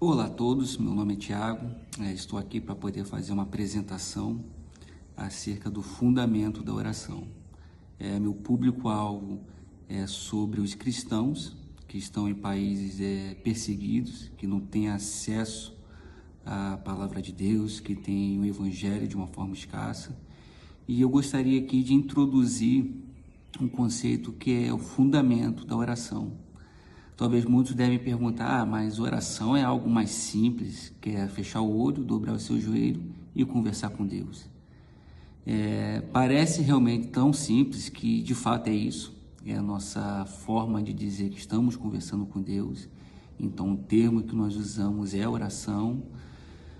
Olá a todos, meu nome é Tiago, estou aqui para poder fazer uma apresentação acerca do fundamento da oração. Meu público-alvo é sobre os cristãos que estão em países perseguidos, que não têm acesso à palavra de Deus, que têm o evangelho de uma forma escassa. E eu gostaria aqui de introduzir um conceito que é o fundamento da oração. Talvez muitos devem perguntar, mas oração é algo mais simples, que é fechar o olho, dobrar o seu joelho e conversar com Deus. Parece realmente tão simples que de fato é isso, é a nossa forma de dizer que estamos conversando com Deus. Então o termo que nós usamos é oração,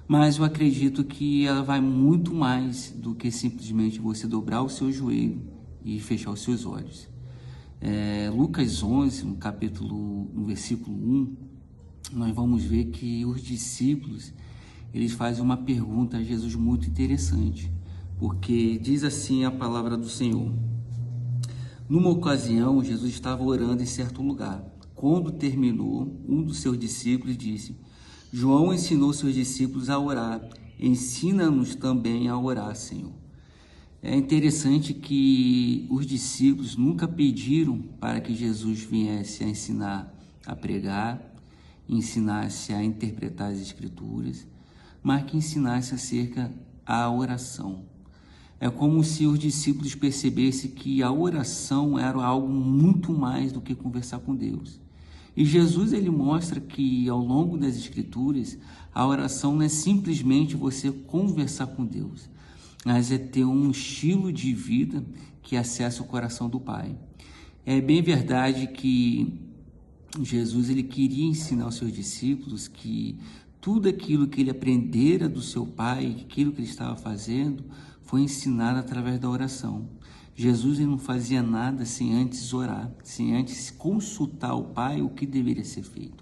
mas eu acredito que ela vai muito mais do que simplesmente você dobrar o seu joelho e fechar os seus olhos. Lucas 11, no versículo 1, nós vamos ver que os discípulos, eles fazem uma pergunta a Jesus muito interessante, porque diz assim a palavra do Senhor: numa ocasião, Jesus estava orando em certo lugar. Quando terminou, um dos seus discípulos disse: João ensinou seus discípulos a orar, ensina-nos também a orar, Senhor. É interessante que os discípulos nunca pediram para que Jesus viesse a ensinar a pregar, ensinasse a interpretar as Escrituras, mas que ensinasse acerca da oração. É como se os discípulos percebessem que a oração era algo muito mais do que conversar com Deus. E Jesus, ele mostra que ao longo das Escrituras, a oração não é simplesmente você conversar com Deus, mas é ter um estilo de vida que acessa o coração do Pai. É bem verdade que Jesus, ele queria ensinar aos seus discípulos que tudo aquilo que ele aprendera do seu Pai, aquilo que ele estava fazendo, foi ensinado através da oração. Jesus, ele não fazia nada sem antes orar, sem antes consultar o Pai o que deveria ser feito.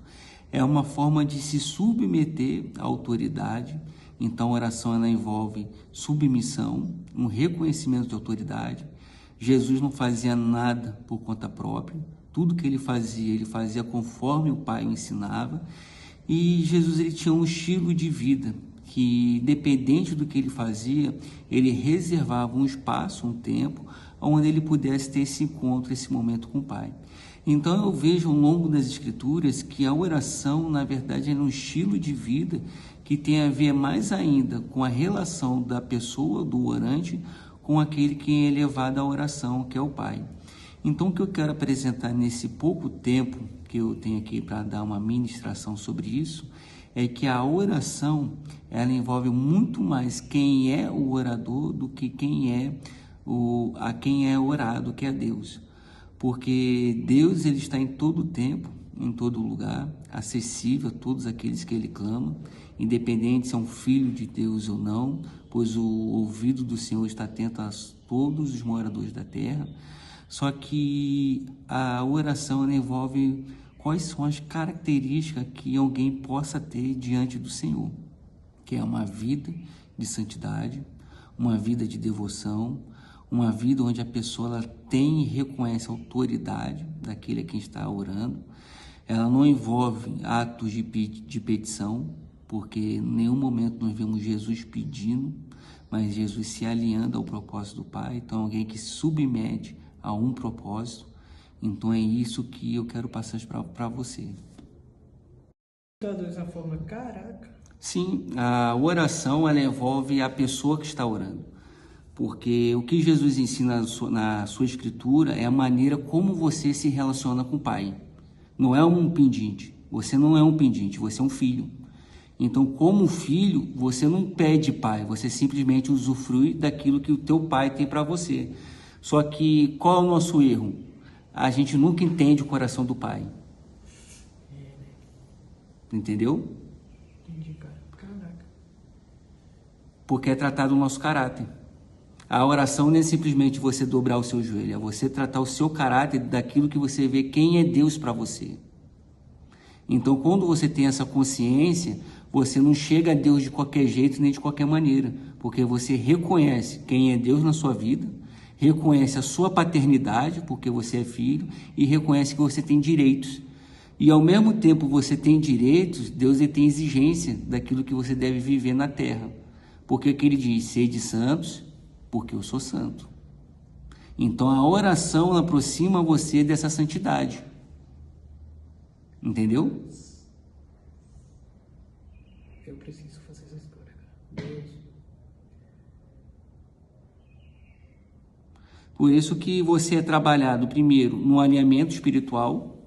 É uma forma de se submeter à autoridade. Então, a oração ela envolve submissão, um reconhecimento de autoridade. Jesus não fazia nada por conta própria. Tudo que ele fazia conforme o Pai o ensinava. E Jesus, ele tinha um estilo de vida que, dependente do que ele fazia, ele reservava um espaço, um tempo, onde ele pudesse ter esse encontro, esse momento com o Pai. Então eu vejo ao longo das Escrituras que a oração, na verdade, é um estilo de vida que tem a ver mais ainda com a relação da pessoa, do orante, com aquele que é levado à oração, que é o Pai. Então o que eu quero apresentar nesse pouco tempo que eu tenho aqui para dar uma ministração sobre isso, é que a oração, ela envolve muito mais quem é o orador do que quem é orado, que é Deus. Porque Deus, ele está em todo tempo, em todo lugar, acessível a todos aqueles que ele clama, independente se é um filho de Deus ou não, pois o ouvido do Senhor está atento a todos os moradores da terra. Só que a oração ela envolve quais são as características que alguém possa ter diante do Senhor, que é uma vida de santidade, uma vida de devoção, uma vida onde a pessoa ela tem e reconhece a autoridade daquele a quem está orando. Ela não envolve atos de petição, porque em nenhum momento nós vemos Jesus pedindo, mas Jesus se alinhando ao propósito do Pai. Então, alguém que se submete a um propósito. Então, é isso que eu quero passar para você. Dessa forma, caraca. Sim, a oração ela envolve a pessoa que está orando. Porque o que Jesus ensina na sua Escritura é a maneira como você se relaciona com o Pai. Não é um pedinte. Você não é um pedinte, você é um filho. Então, como filho, você não pede pai, você simplesmente usufrui daquilo que o teu pai tem para você. Só que qual é o nosso erro? A gente nunca entende o coração do Pai. Entendeu? Entendi, cara. Caraca. Porque é tratado o nosso caráter. A oração não é simplesmente você dobrar o seu joelho, é você tratar o seu caráter daquilo que você vê quem é Deus para você. Então, quando você tem essa consciência, você não chega a Deus de qualquer jeito nem de qualquer maneira, porque você reconhece quem é Deus na sua vida, reconhece a sua paternidade, porque você é filho, e reconhece que você tem direitos. E ao mesmo tempo você tem direitos, Deus ele tem exigência daquilo que você deve viver na terra. Porque que ele diz, sede santos, porque eu sou santo. Então a oração aproxima você dessa santidade. Entendeu? Eu preciso fazer essa escolha, cara. Deus. Por isso que você é trabalhado primeiro no alinhamento espiritual,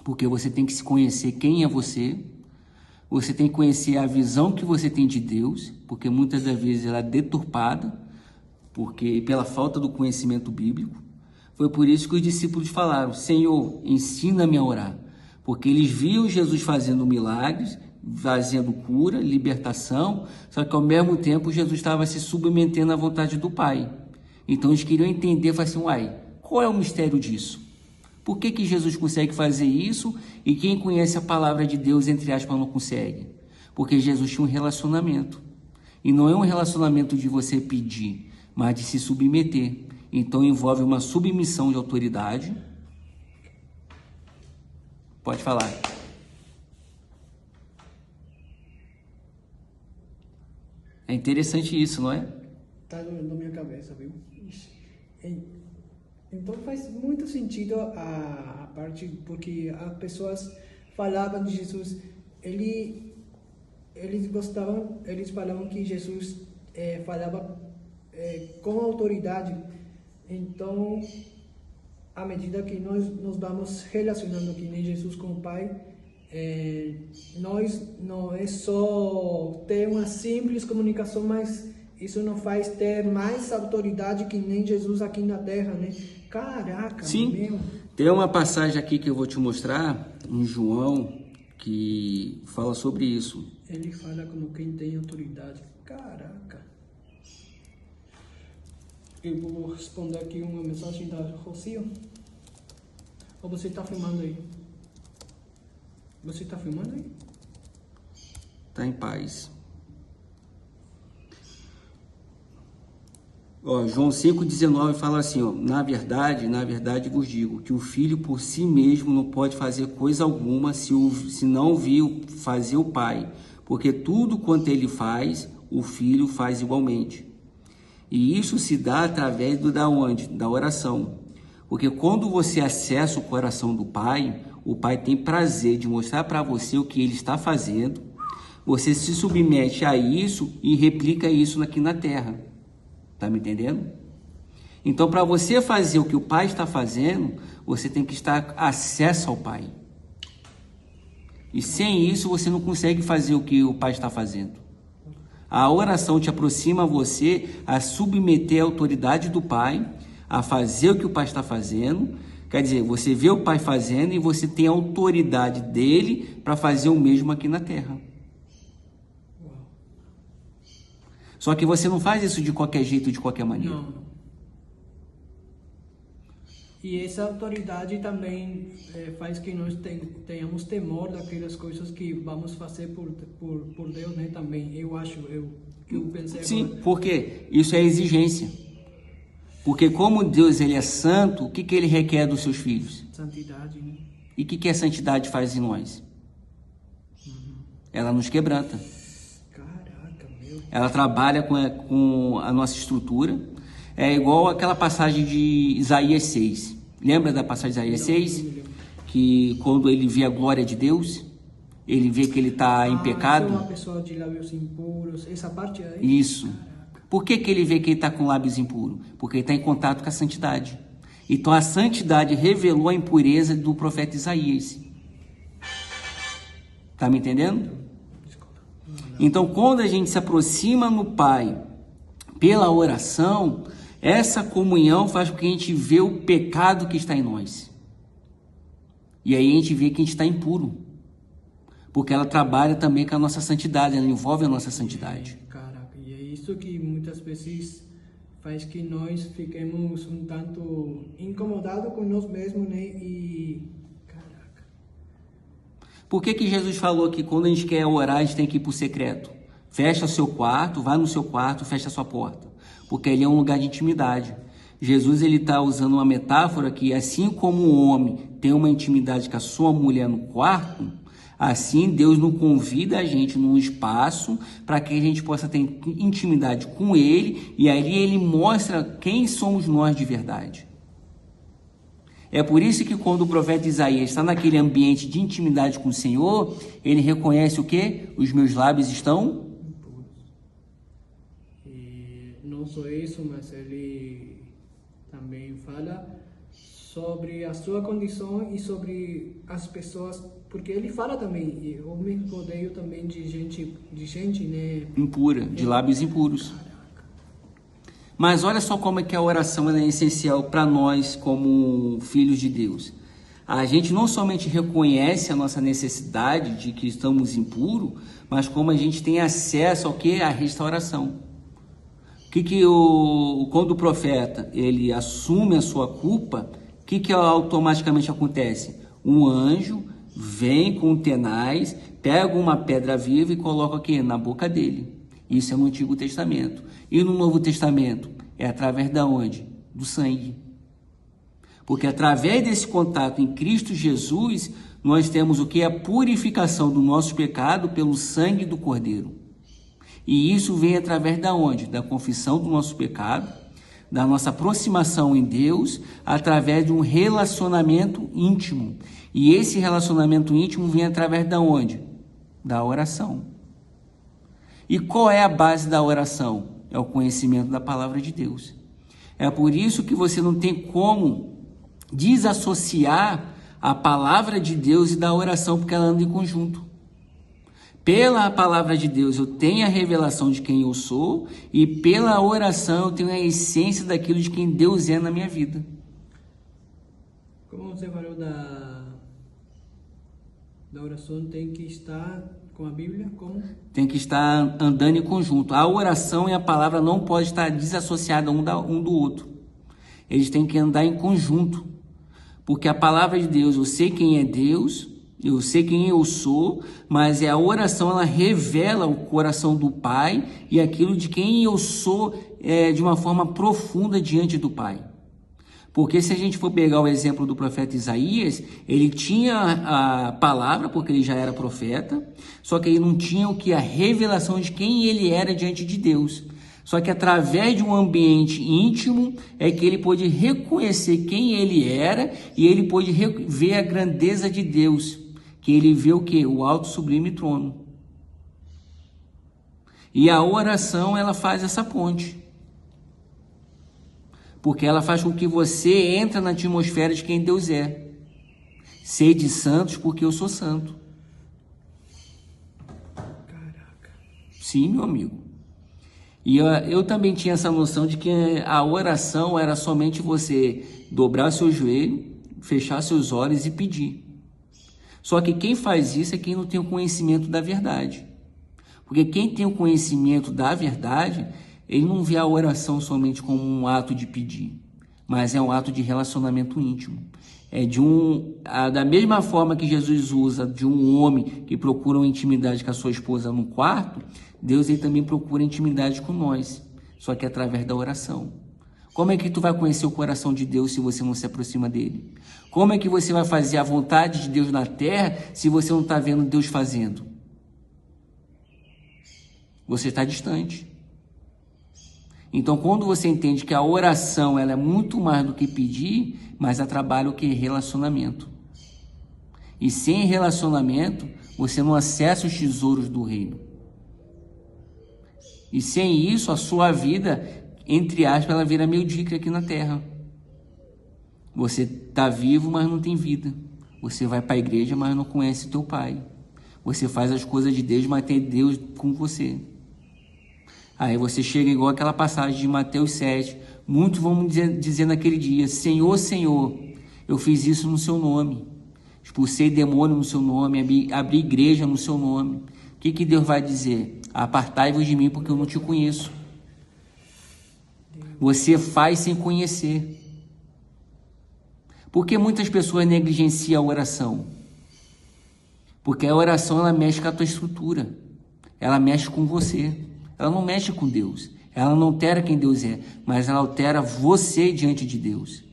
porque você tem que se conhecer quem é você. Você tem que conhecer a visão que você tem de Deus, porque muitas das vezes ela é deturpada, porque pela falta do conhecimento bíblico. Foi por isso que os discípulos falaram, Senhor, ensina-me a orar. Porque eles viam Jesus fazendo milagres, fazendo cura, libertação, só que ao mesmo tempo Jesus estava se submetendo à vontade do Pai. Então eles queriam entender, falaram assim, uai, qual é o mistério disso? Por que que Jesus consegue fazer isso e quem conhece a palavra de Deus, entre aspas, não consegue? Porque Jesus tinha um relacionamento. E não é um relacionamento de você pedir, mas de se submeter. Então envolve uma submissão de autoridade. Pode falar. É interessante isso, não é? Tá na minha cabeça, viu? Então faz muito sentido a parte, porque as pessoas falavam de Jesus, eles falavam que Jesus falava com autoridade. Então, à medida que nós nos vamos relacionando que nem Jesus com o Pai, nós não é só ter uma simples comunicação, mas isso nos faz ter mais autoridade que nem Jesus aqui na Terra, né? Caraca, sim, meu. Tem uma passagem aqui que eu vou te mostrar, em João, que fala sobre isso. Ele fala como quem tem autoridade. Caraca. Eu vou responder aqui uma mensagem da Rocio. Ou você está filmando aí? Você está filmando aí? Está em paz. Ó, João 5,19 fala assim, ó, na verdade vos digo, que o filho por si mesmo não pode fazer coisa alguma se não viu fazer o pai, porque tudo quanto ele faz, o filho faz igualmente. E isso se dá através da oração. Porque quando você acessa o coração do pai, o pai tem prazer de mostrar para você o que ele está fazendo, você se submete a isso e replica isso aqui na terra. Tá me entendendo? Então, para você fazer o que o Pai está fazendo, você tem que estar acesso ao Pai. E sem isso, você não consegue fazer o que o Pai está fazendo. A oração te aproxima você a submeter a autoridade do Pai, a fazer o que o Pai está fazendo. Quer dizer, você vê o Pai fazendo e você tem a autoridade dele para fazer o mesmo aqui na terra. Só que você não faz isso de qualquer jeito, de qualquer maneira. Não. E essa autoridade também faz que nós tenhamos temor daquelas coisas que vamos fazer por Deus, né? Também, eu pensei. Sim, agora. porque isso é exigência. Porque como Deus ele é santo, o que ele requer dos seus filhos? Santidade, né? E o que a santidade faz em nós? Ela nos quebranta. Ela trabalha com a nossa estrutura. É igual aquela passagem de Isaías 6. Lembra da passagem de Isaías 6? Que quando ele vê a glória de Deus, ele vê que ele está em pecado. Uma pessoa de lábios impuros, essa parte aí? Isso. Por que ele vê que ele está com lábios impuros? Porque ele está em contato com a santidade. Então a santidade revelou a impureza do profeta Isaías. Tá me entendendo? Então, quando a gente se aproxima no Pai pela oração, essa comunhão faz com que a gente vê o pecado que está em nós. E aí a gente vê que a gente está impuro. Porque ela trabalha também com a nossa santidade, ela envolve a nossa santidade. Caraca, e é isso que muitas vezes faz que nós fiquemos um tanto incomodados com nós mesmos, né? E... Por que Jesus falou que quando a gente quer orar, a gente tem que ir para o secreto? Fecha o seu quarto, vai no seu quarto, fecha a sua porta. Porque ali é um lugar de intimidade. Jesus ele está usando uma metáfora que assim como o homem tem uma intimidade com a sua mulher no quarto, assim Deus nos convida a gente num espaço para que a gente possa ter intimidade com Ele, e aí Ele mostra quem somos nós de verdade. É por isso que quando o profeta Isaías está naquele ambiente de intimidade com o Senhor, ele reconhece o quê? Os meus lábios estão impuros. E não só isso, mas ele também fala sobre a sua condição e sobre as pessoas, porque ele fala também, eu me rodeio também de gente, né? Impura, de lábios impuros. Mas olha só como é que a oração é essencial para nós como filhos de Deus. A gente não somente reconhece a nossa necessidade de que estamos impuros, mas como a gente tem acesso ao que? A restauração. Quando o profeta ele assume a sua culpa, o que automaticamente acontece? Um anjo vem com um tenaz, pega uma pedra viva e coloca aqui na boca dele. Isso é no Antigo Testamento. E no Novo Testamento? É através da onde? Do sangue. Porque através desse contato em Cristo Jesus, nós temos o que? A purificação do nosso pecado pelo sangue do Cordeiro. E isso vem através da onde? Da confissão do nosso pecado, da nossa aproximação em Deus, através de um relacionamento íntimo. E esse relacionamento íntimo vem através da onde? Da oração. E qual é a base da oração? É o conhecimento da palavra de Deus. É por isso que você não tem como desassociar a palavra de Deus e da oração, porque ela anda em conjunto. Pela palavra de Deus eu tenho a revelação de quem eu sou, e pela oração eu tenho a essência daquilo de quem Deus é na minha vida. Como você falou da oração, tem que estar com a Bíblia, como? Tem que estar andando em conjunto. A oração e a palavra não podem estar desassociadas um do outro. Eles têm que andar em conjunto. Porque a palavra de Deus, eu sei quem é Deus, eu sei quem eu sou, mas a oração ela revela o coração do Pai e aquilo de quem eu sou de uma forma profunda diante do Pai. Porque se a gente for pegar o exemplo do profeta Isaías, ele tinha a palavra, porque ele já era profeta, só que ele não tinha o que? A revelação de quem ele era diante de Deus. Só que através de um ambiente íntimo é que ele pôde reconhecer quem ele era e ele pôde ver a grandeza de Deus, que ele vê o que? O alto sublime trono. E a oração ela faz essa ponte. Porque ela faz com que você entre na atmosfera de quem Deus é. Sede santos porque eu sou santo. Caraca. Sim, meu amigo. E eu também tinha essa noção de que a oração era somente você dobrar seu joelho, fechar seus olhos e pedir. Só que quem faz isso é quem não tem o conhecimento da verdade. Porque quem tem o conhecimento da verdade, ele não vê a oração somente como um ato de pedir, mas é um ato de relacionamento íntimo. Da mesma forma que Jesus usa de um homem que procura uma intimidade com a sua esposa no quarto, Deus ele também procura intimidade com nós, só que através da oração. Como é que tu vai conhecer o coração de Deus se você não se aproxima dele? Como é que você vai fazer a vontade de Deus na terra se você não está vendo Deus fazendo? Você está distante. Então, quando você entende que a oração ela é muito mais do que pedir, mas ela trabalha o que? Relacionamento. E sem relacionamento, você não acessa os tesouros do reino. E sem isso, a sua vida, entre aspas, ela vira medíocre aqui na terra. Você está vivo, mas não tem vida. Você vai para a igreja, mas não conhece teu pai. Você faz as coisas de Deus, mas tem Deus com você. Aí você chega igual aquela passagem de Mateus 7. Muitos vão dizer naquele dia: Senhor, Senhor, eu fiz isso no seu nome. Expulsei demônio no seu nome, abri igreja no seu nome. O que Deus vai dizer? Apartai-vos de mim, porque eu não te conheço. Você faz sem conhecer. Por que muitas pessoas negligenciam a oração? Porque a oração ela mexe com a tua estrutura. Ela mexe com você. Ela não mexe com Deus. Ela não altera quem Deus é, mas ela altera você diante de Deus.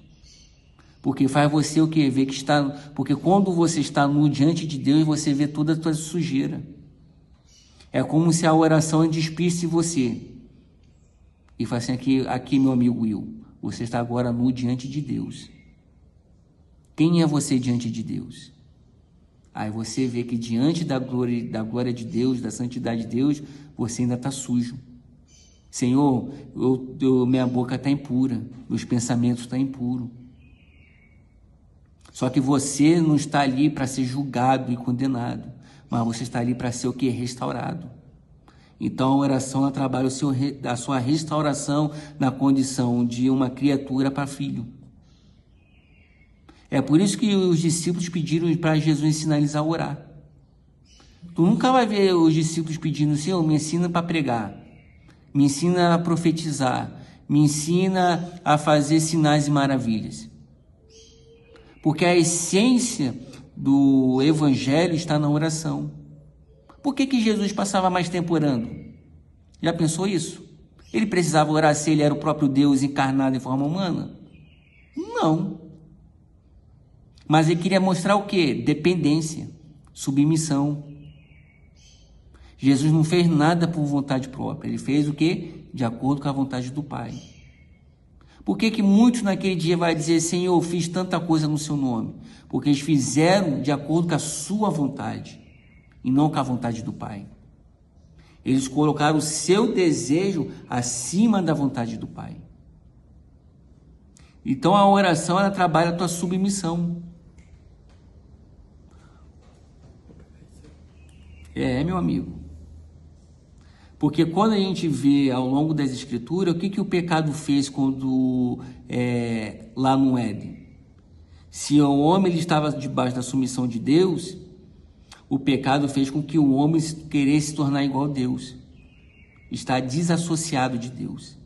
Porque faz você o quê? Ver que está... Porque quando você está nu diante de Deus, você vê toda a tua sujeira. É como se a oração despisse você. E fala assim, aqui meu amigo Will, você está agora nu diante de Deus. Quem é você diante de Deus? Aí você vê que diante da glória de Deus, da santidade de Deus, você ainda está sujo. Senhor, minha boca está impura, meus pensamentos estão impuros. Só que você não está ali para ser julgado e condenado, mas você está ali para ser o quê? Restaurado. Então a oração ela trabalha a sua restauração na condição de uma criatura para filho. É por isso que os discípulos pediram para Jesus ensinar eles a orar. Tu nunca vai ver os discípulos pedindo, Senhor, me ensina para pregar, me ensina a profetizar, me ensina a fazer sinais e maravilhas. Porque a essência do evangelho está na oração. Por que Jesus passava mais tempo orando? Já pensou isso? Ele precisava orar se ele era o próprio Deus encarnado em forma humana? Não. Mas ele queria mostrar o quê? Dependência, submissão. Jesus não fez nada por vontade própria, ele fez o quê? De acordo com a vontade do Pai. Por que muitos naquele dia vai dizer, Senhor, eu fiz tanta coisa no seu nome? Porque eles fizeram de acordo com a sua vontade e não com a vontade do Pai. Eles colocaram o seu desejo acima da vontade do Pai. Então a oração ela trabalha a tua submissão. Meu amigo. Porque quando a gente vê ao longo das Escrituras, o que o pecado fez quando lá no Éden? Se o homem ele estava debaixo da submissão de Deus, o pecado fez com que o homem queresse se tornar igual a Deus. Está desassociado de Deus.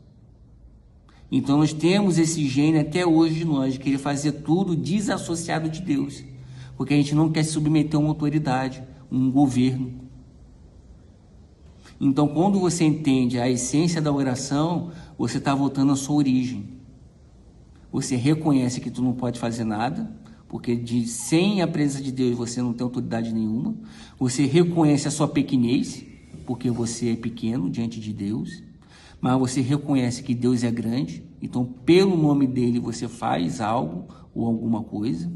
Então nós temos esse gene até hoje de nós, de querer fazer tudo desassociado de Deus. Porque a gente não quer se submeter a uma autoridade, um governo. Então, quando você entende a essência da oração, você está voltando à sua origem. Você reconhece que tu não pode fazer nada, porque sem a presença de Deus você não tem autoridade nenhuma. Você reconhece a sua pequenez, porque você é pequeno diante de Deus. Mas você reconhece que Deus é grande, então pelo nome dele você faz algo ou alguma coisa.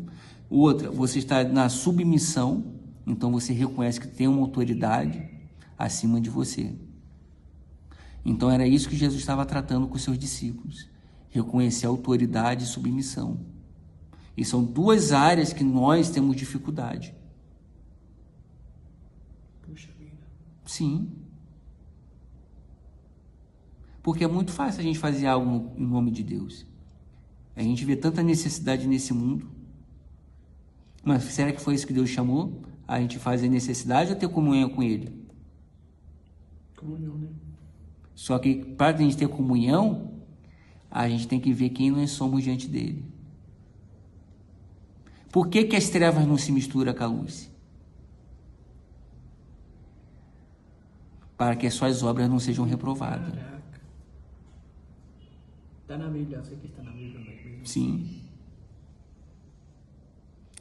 Outra, você está na submissão, então você reconhece que tem uma autoridade acima de você. Então era isso que Jesus estava tratando com os seus discípulos. Reconhecer autoridade e submissão. E são duas áreas que nós temos dificuldade. Puxa vida. Sim. Porque é muito fácil a gente fazer algo em nome de Deus. A gente vê tanta necessidade nesse mundo. Mas será que foi isso que Deus chamou? A gente fazer necessidade ou ter comunhão com Ele? Comunhão, né? Só que para a gente ter comunhão, a gente tem que ver quem nós somos diante dele. Por que as trevas não se misturam com a luz? Para que as suas obras não sejam reprovadas. Caraca. Está na Bíblia, eu sei que está na Bíblia. Sim.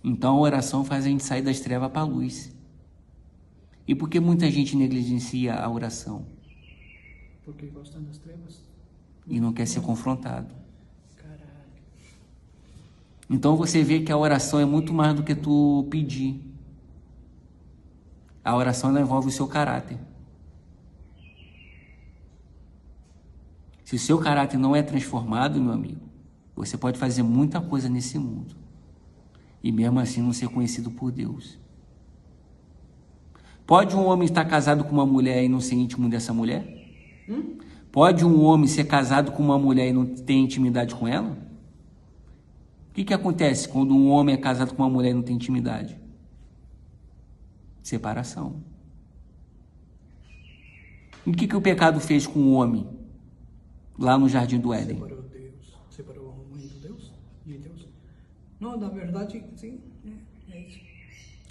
Então a oração faz a gente sair das trevas para a luz. E por que muita gente negligencia a oração? Porque gosta das trevas. E não quer ser confrontado. Caralho. Então você vê que a oração é muito mais do que tu pedir. A oração ela envolve o seu caráter. Se o seu caráter não é transformado, meu amigo, você pode fazer muita coisa nesse mundo. E mesmo assim não ser conhecido por Deus. Pode um homem estar casado com uma mulher e não ser íntimo dessa mulher? Pode um homem ser casado com uma mulher e não ter intimidade com ela? O que acontece quando um homem é casado com uma mulher e não tem intimidade? Separação. E o que o pecado fez com o homem lá no Jardim do Éden? Separou Deus. Separou o homem de Deus? Não, na verdade, sim. É isso.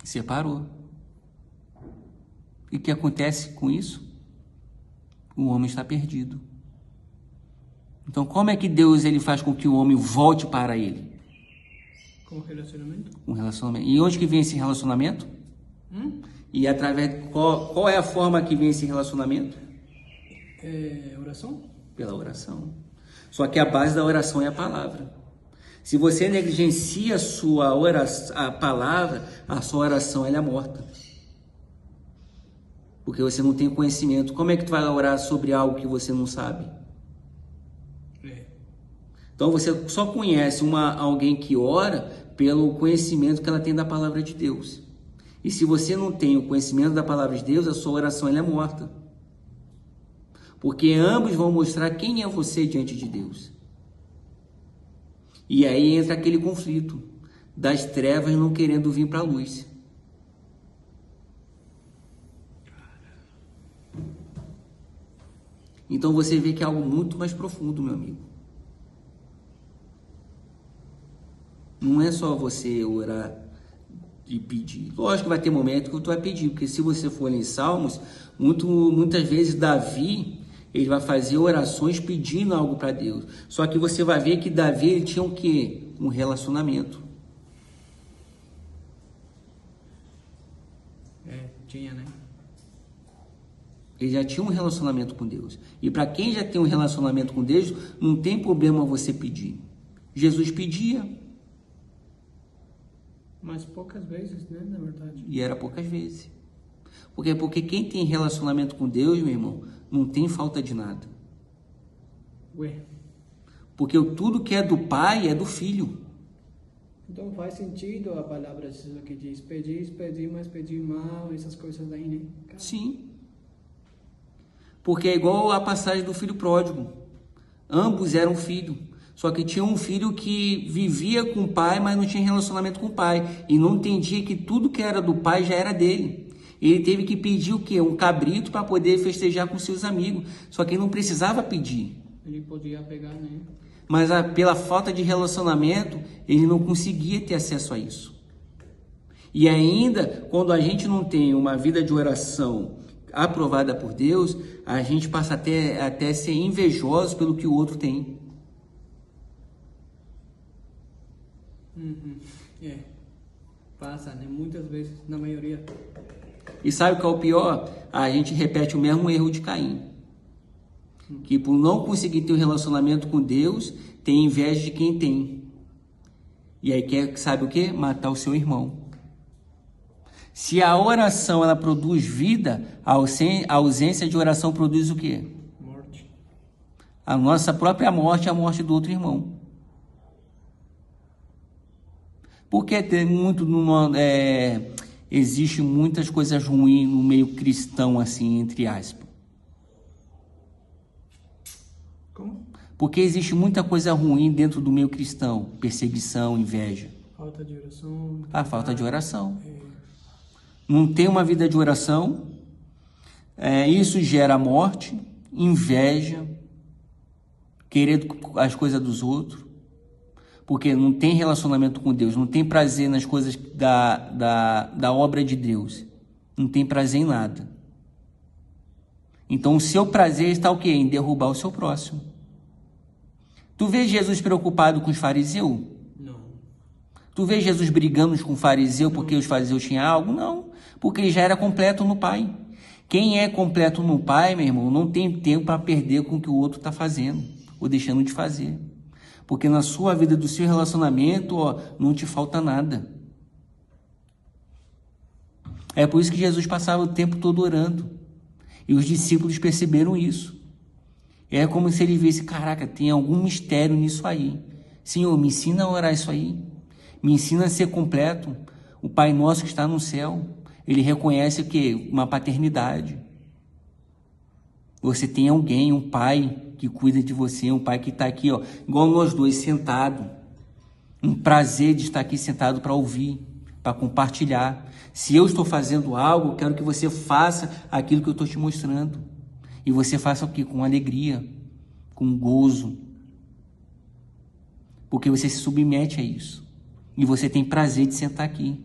Separou. E o que acontece com isso? O homem está perdido. Então, como é que Deus ele faz com que o homem volte para ele? Com relacionamento? Um relacionamento. E onde que vem esse relacionamento? E através qual é a forma que vem esse relacionamento? Oração? Pela oração. Só que a base da oração é a palavra. Se você negligencia a sua oração, a palavra, a sua oração ela é morta. Porque você não tem conhecimento. Como é que tu vai orar sobre algo que você não sabe? Então você só conhece alguém que ora pelo conhecimento que ela tem da palavra de Deus. E se você não tem o conhecimento da palavra de Deus, a sua oração ela é morta. Porque ambos vão mostrar quem é você diante de Deus. E aí entra aquele conflito das trevas não querendo vir para a luz. Então você vê que é algo muito mais profundo, meu amigo. Não é só você orar e pedir. Lógico que vai ter momento que tu vai pedir, porque se você for em Salmos, muitas vezes Davi, ele vai fazer orações pedindo algo para Deus. Só que você vai ver que Davi, ele tinha o quê? Um relacionamento. Tinha, né? Ele já tinha um relacionamento com Deus. E para quem já tem um relacionamento com Deus, não tem problema você pedir. Jesus pedia. Mas poucas vezes, né, na verdade. E era poucas vezes. Porque quem tem relacionamento com Deus, meu irmão, não tem falta de nada. Ué. Porque tudo que é do Pai é do Filho. Então faz sentido a palavra que diz pedir, mas pedir mal, essas coisas aí, né? Cara. Sim. Porque é igual a passagem do filho pródigo. Ambos eram filhos. Só que tinha um filho que vivia com o pai, mas não tinha relacionamento com o pai. E não entendia que tudo que era do pai já era dele. Ele teve que pedir o quê? Um cabrito para poder festejar com seus amigos. Só que ele não precisava pedir. Ele podia pegar, né? Mas pela falta de relacionamento, ele não conseguia ter acesso a isso. E ainda, quando a gente não tem uma vida de oração aprovada por Deus, a gente passa até a ser invejoso pelo que o outro tem. Passa, né? Muitas vezes, na maioria. E sabe o que é o pior? A gente repete o mesmo erro de Caim. Que por não conseguir ter um relacionamento com Deus, tem inveja de quem tem. E aí quer, sabe o que? Matar o seu irmão. Se a oração ela produz vida, a ausência de oração produz o quê? Morte. A nossa própria morte é a morte do outro irmão. Porque tem existe muitas coisas ruins no meio cristão, assim, entre aspas. Como? Porque existe muita coisa ruim dentro do meio cristão. Perseguição, inveja. Falta de oração. A falta de oração. Não tem uma vida de oração. Isso gera morte, inveja, querer as coisas dos outros. Porque não tem relacionamento com Deus, não tem prazer nas coisas da obra de Deus. Não tem prazer em nada. Então o seu prazer está o quê? Em derrubar o seu próximo. Tu vê Jesus preocupado com os fariseus? Não. Tu vê Jesus brigando com o fariseu porque os fariseus tinham algo? Não. Porque ele já era completo no Pai. Quem é completo no Pai, meu irmão, não tem tempo para perder com o que o outro está fazendo ou deixando de fazer. Porque na sua vida, do seu relacionamento, não te falta nada. É por isso que Jesus passava o tempo todo orando. E os discípulos perceberam isso. É como se ele visse, caraca, tem algum mistério nisso aí. Senhor, me ensina a orar isso aí. Me ensina a ser completo. O Pai Nosso que está no céu, ele reconhece o quê? Uma paternidade. Você tem alguém, um pai que cuida de você, um pai que está aqui, igual nós dois, sentado. Um prazer de estar aqui sentado para ouvir, para compartilhar. Se eu estou fazendo algo, eu quero que você faça aquilo que eu estou te mostrando. E você faça o quê? Com alegria, com gozo. Porque você se submete a isso. E você tem prazer de sentar aqui.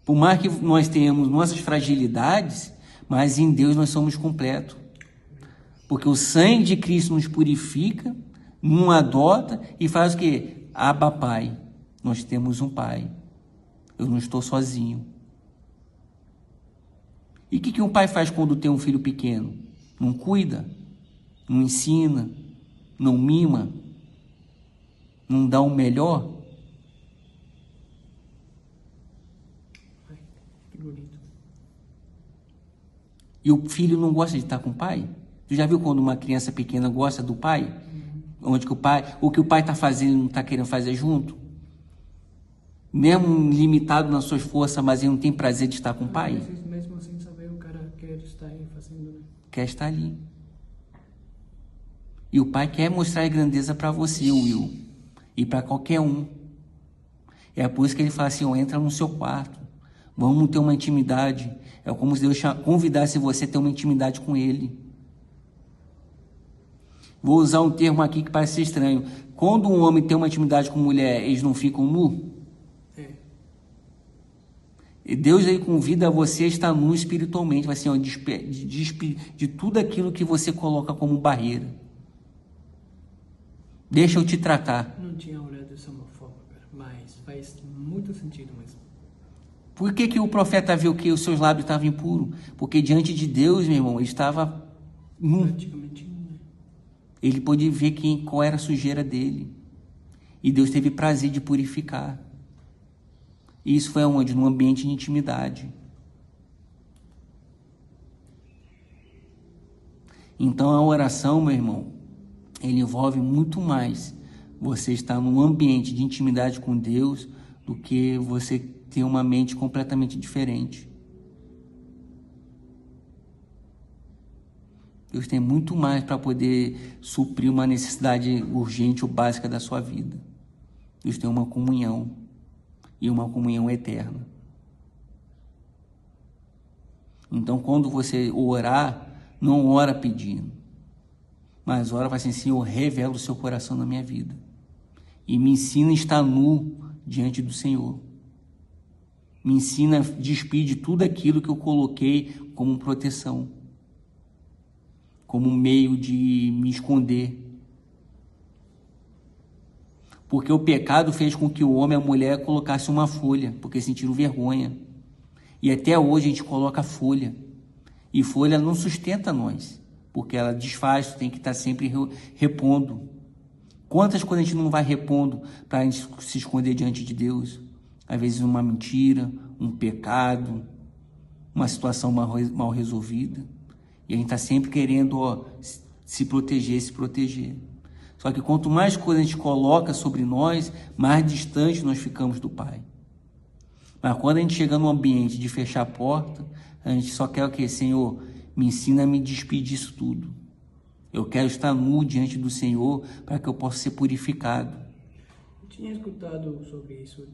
Por mais que nós tenhamos nossas fragilidades, mas em Deus nós somos completos. Porque o sangue de Cristo nos purifica, nos adota e faz o quê? Abba Pai, nós temos um Pai. Eu não estou sozinho. E o que um pai faz quando tem um filho pequeno? Não cuida, não ensina, não mima, não dá o melhor? Ai, que bonito. E o filho não gosta de estar com o pai? Tu já viu quando uma criança pequena gosta do pai? Onde que o que o pai está fazendo não está querendo fazer junto? Mesmo limitado nas suas forças, mas ele não tem prazer de estar com o pai? Mesmo sem saber, o cara quer estar aí fazendo, né? Quer estar ali. E o pai quer mostrar a grandeza para você, Will, e para qualquer um. É por isso que ele fala assim, entra no seu quarto, vamos ter uma intimidade. É como se Deus convidasse você a ter uma intimidade com ele. Vou usar um termo aqui que parece estranho. Quando um homem tem uma intimidade com mulher, eles não ficam nu? E Deus aí convida você a estar nu espiritualmente, vai assim, de tudo aquilo que você coloca como barreira. Deixa eu te tratar. Não tinha olhado dessa forma, cara, mas faz muito sentido mesmo. Por que o profeta viu que os seus lábios estavam impuros? Porque diante de Deus, meu irmão, ele estava nu. Praticamente nu, né? Ele pôde ver qual era a sujeira dele. E Deus teve prazer de purificar. E isso foi aonde? Num ambiente de intimidade. Então a oração, meu irmão, ele envolve muito mais você estar num ambiente de intimidade com Deus do que você ter uma mente completamente diferente. Deus tem muito mais para poder suprir uma necessidade urgente ou básica da sua vida. Deus tem uma comunhão. E uma comunhão eterna. Então, quando você orar, não ora pedindo, mas ora vai assim, Senhor, revela o seu coração na minha vida e me ensina a estar nu diante do Senhor. Me ensina a despir de tudo aquilo que eu coloquei como proteção, como meio de me esconder. Porque o pecado fez com que o homem e a mulher colocassem uma folha, porque sentiram vergonha. E até hoje a gente coloca folha. E folha não sustenta nós, porque ela desfaz, tem que estar sempre repondo. Quantas coisas a gente não vai repondo para a gente se esconder diante de Deus? Às vezes uma mentira, um pecado, uma situação mal resolvida. E a gente está sempre querendo se proteger. Só que quanto mais coisa a gente coloca sobre nós, mais distante nós ficamos do Pai. Mas quando a gente chega num ambiente de fechar a porta, a gente só quer o quê? Senhor, me ensina a me despedir disso tudo. Eu quero estar nu diante do Senhor para que eu possa ser purificado. Eu tinha escutado sobre isso,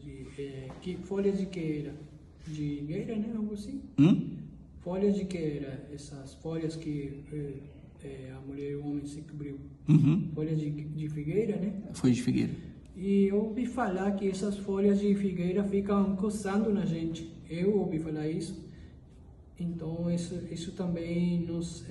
que folhas de que era? De higueira, né? Algo assim? Folhas de que era? Essas folhas que a mulher e o homem se cobriu. Folhas de figueira, né? Folhas de figueira. E eu ouvi falar que essas folhas de figueira ficam coçando na gente. Eu ouvi falar isso. Então isso também nos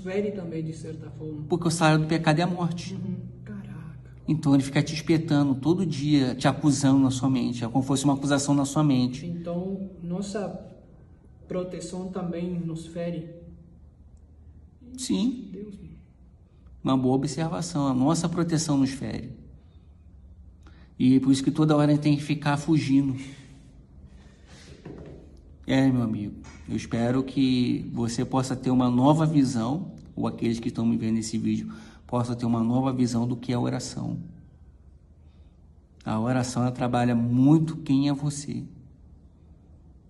fere também de certa forma. Porque o salário do pecado é a morte. Caraca. Então ele fica te espetando todo dia, te acusando na sua mente. É como se fosse uma acusação na sua mente. Então nossa proteção também nos fere. Sim. Deus. Uma boa observação. A nossa proteção nos fere. E por isso que toda hora a gente tem que ficar fugindo. Meu amigo, eu espero que você possa ter uma nova visão, ou aqueles que estão me vendo nesse vídeo, possam ter uma nova visão do que é a oração. A oração, ela trabalha muito quem é você,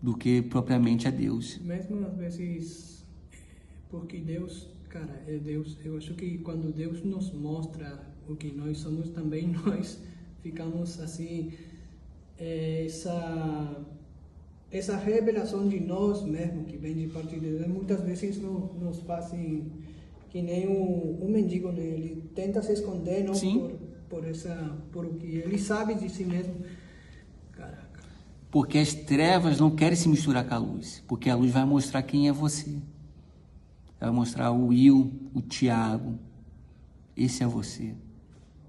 do que propriamente a Deus. Mesmo às vezes, porque Deus, cara, é Deus. Eu acho que quando Deus nos mostra o que nós somos, também nós ficamos assim, essa revelação de nós mesmo, que vem de parte de Deus, muitas vezes nos fazem que nem um mendigo, né? Ele tenta se esconder, não? Por o que ele sabe de si mesmo. Caraca. Porque as trevas não querem se misturar com a luz, porque a luz vai mostrar quem é você. Vai mostrar o Will, o Tiago. Esse é você.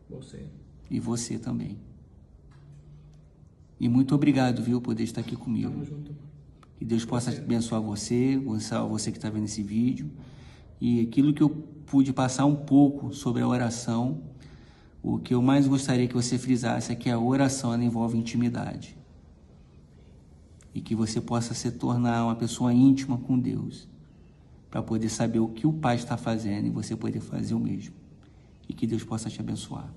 Você. E você também. E muito obrigado, viu, por poder estar aqui comigo. Tamo junto. Que Deus possa abençoar você que está vendo esse vídeo. E aquilo que eu pude passar um pouco sobre a oração, o que eu mais gostaria que você frisasse é que a oração ela envolve intimidade. E que você possa se tornar uma pessoa íntima com Deus, para poder saber o que o Pai está fazendo e você poder fazer o mesmo. E que Deus possa te abençoar.